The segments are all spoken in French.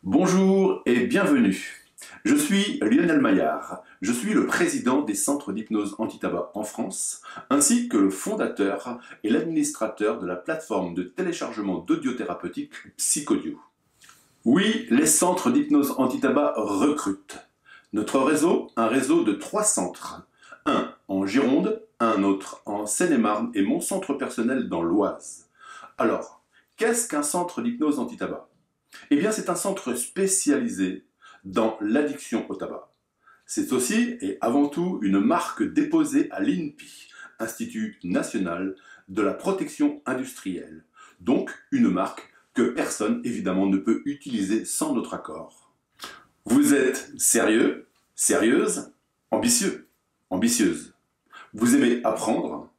Bonjour et bienvenue. Je suis Lionel Maillard. Je suis le président des centres d'hypnose anti-tabac en France, ainsi que le fondateur et l'administrateur de la plateforme de téléchargement d'audio thérapeutique Psychodio. Oui, les centres d'hypnose anti-tabac recrutent. Notre réseau, un réseau de 3 centres. Un en Gironde, un autre en Seine-et-Marne et mon centre personnel dans l'Oise. Alors, qu'est-ce qu'un centre d'hypnose anti-tabac ? Eh bien, c'est un centre spécialisé dans l'addiction au tabac. C'est aussi et avant tout une marque déposée à l'INPI, Institut National de la Protection Industrielle. Donc, une marque que personne, évidemment, ne peut utiliser sans notre accord. Vous êtes sérieux, sérieuse, ambitieux, ambitieuse. Vous aimez apprendre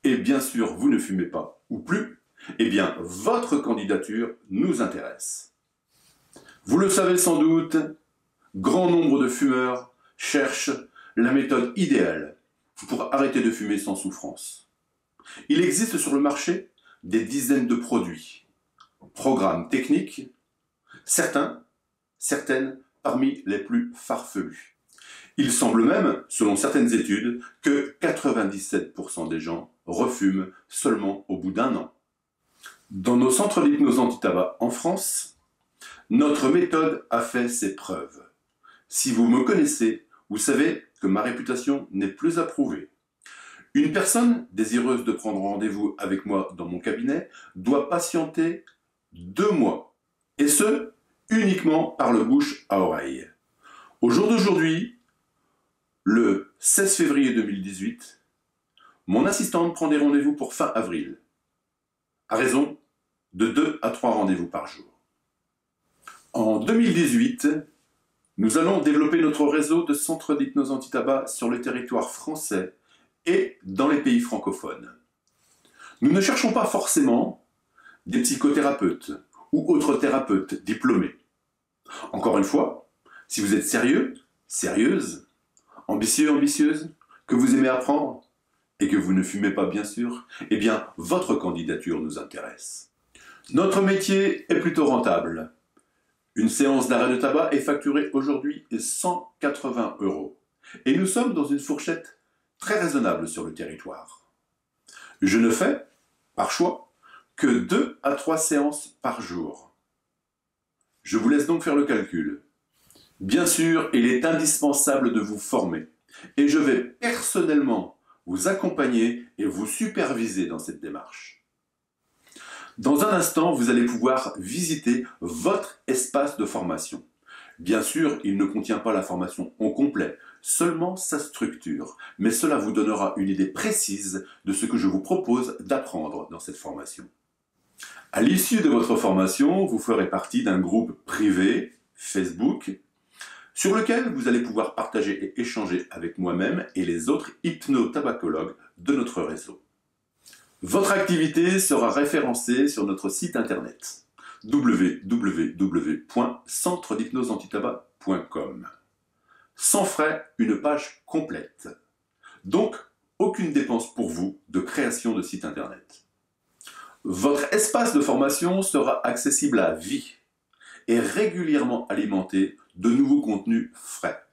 et bien sûr, vous ne fumez pas ou plus. Eh bien, votre candidature nous intéresse. Vous le savez sans doute, grand nombre de fumeurs cherchent la méthode idéale pour arrêter de fumer sans souffrance. Il existe sur le marché des dizaines de produits, programmes techniques, certaines parmi les plus farfelus. Il semble même, selon certaines études, que 97% des gens refument seulement au bout d'1 an. Dans nos centres d'hypnose anti-tabac en France, notre méthode a fait ses preuves. Si vous me connaissez, vous savez que ma réputation n'est plus à prouver. Une personne désireuse de prendre rendez-vous avec moi dans mon cabinet doit patienter 2 mois, et ce, uniquement par le bouche à oreille. Au jour d'aujourd'hui, le 16 février 2018, mon assistante prend des rendez-vous pour fin avril, à raison de 2 à 3 rendez-vous par jour. En 2018, nous allons développer notre réseau de centres d'hypnose anti-tabac sur le territoire français et dans les pays francophones. Nous ne cherchons pas forcément des psychothérapeutes ou autres thérapeutes diplômés. Encore une fois, si vous êtes sérieux, sérieuse, ambitieux, ambitieuse, que vous aimez apprendre et que vous ne fumez pas bien sûr, eh bien votre candidature nous intéresse. Notre métier est plutôt rentable. Une séance d'arrêt de tabac est facturée aujourd'hui 180 €. Et nous sommes dans une fourchette très raisonnable sur le territoire. Je ne fais, par choix, que 2 à 3 séances par jour. Je vous laisse donc faire le calcul. Bien sûr, il est indispensable de vous former. Et je vais personnellement vous accompagner et vous superviser dans cette démarche. Dans un instant, vous allez pouvoir visiter votre espace de formation. Bien sûr, il ne contient pas la formation au complet, seulement sa structure, mais cela vous donnera une idée précise de ce que je vous propose d'apprendre dans cette formation. À l'issue de votre formation, vous ferez partie d'un groupe privé, Facebook, sur lequel vous allez pouvoir partager et échanger avec moi-même et les autres hypnotabacologues de notre réseau. Votre activité sera référencée sur notre site internet www.centredhypnoseantitabac.com. Sans frais, une page complète. Donc, aucune dépense pour vous de création de site internet. Votre espace de formation sera accessible à vie et régulièrement alimenté de nouveaux contenus frais,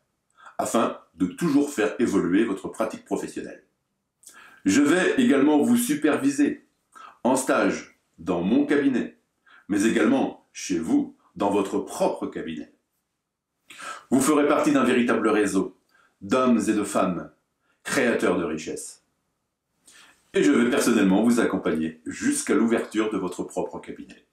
afin de toujours faire évoluer votre pratique professionnelle. Je vais également vous superviser en stage dans mon cabinet, mais également chez vous, dans votre propre cabinet. Vous ferez partie d'un véritable réseau d'hommes et de femmes créateurs de richesses. Et je vais personnellement vous accompagner jusqu'à l'ouverture de votre propre cabinet.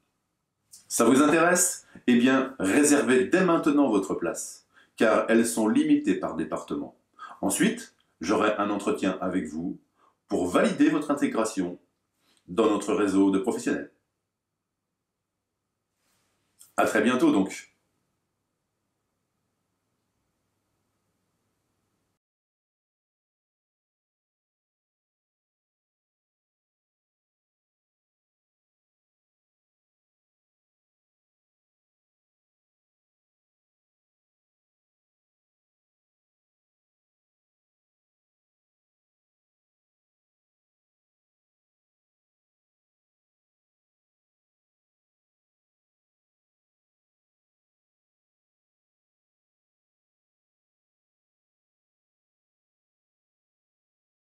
Ça vous intéresse ? Eh bien, réservez dès maintenant votre place, car elles sont limitées par département. Ensuite, j'aurai un entretien avec vous pour valider votre intégration dans notre réseau de professionnels. À très bientôt donc.